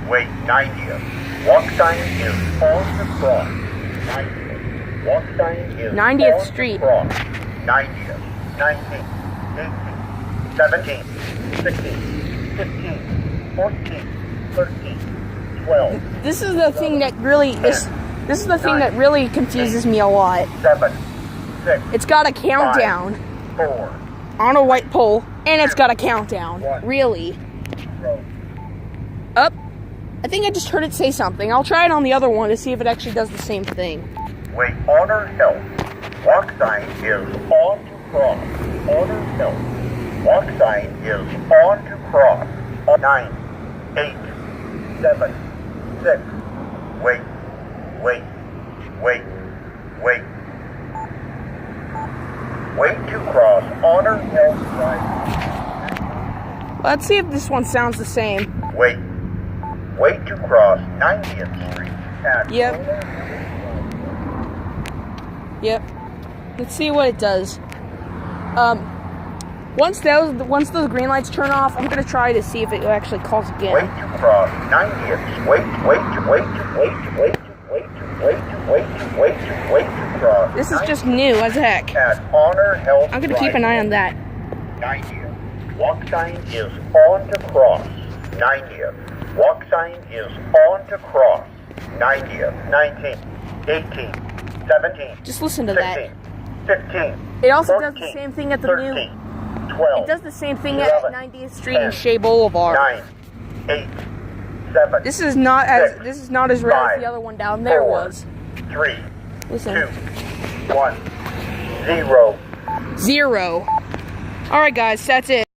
Wait, 90th. Walk sign is on the cross. 90th. Walk sign is 90th on Street. The cross. 90th. 19th. 18th. 17th. 16th. 15th. 14th. 13th. 12th. This is the thing that really this is the thing that really confuses me a lot. 7. 6. It's got a countdown 4. on a white pole, and it's got a countdown. Really? Up. I think I just heard it say something. I'll try it on the other one to see if it actually does the same thing. Wait, honor health. Walk sign is on to cross. Honor health. Walk sign is on to cross. 9, 8, 7, 6. Wait, wait, wait, wait. Wait to cross. Honor health right. Let's see if this one sounds the same. Wait. Wait to cross 90th Street at Yep. Yep. Let's see what it does. Once those green lights turn off, I'm gonna try to see if it actually calls again. Wait to cross 90th. Wait to cross. This is just new as heck. At Honor Health. I'm gonna keep an eye on that. 90th. Walk sign is on to cross. 90th. Walk sign is on to cross. 90th. 19th. 18th. 17th. Just listen to 16th. that. 15th. It also 14th, does the same thing at the 13th, new. 12th. It does the same thing 11, at 90th Street and Shea Boulevard. 9, 8, 7. This is not as 6, rare as 5, the other one down there 4, was. 3, Listen. 2, 1, 0. 0. All right, guys, that's it.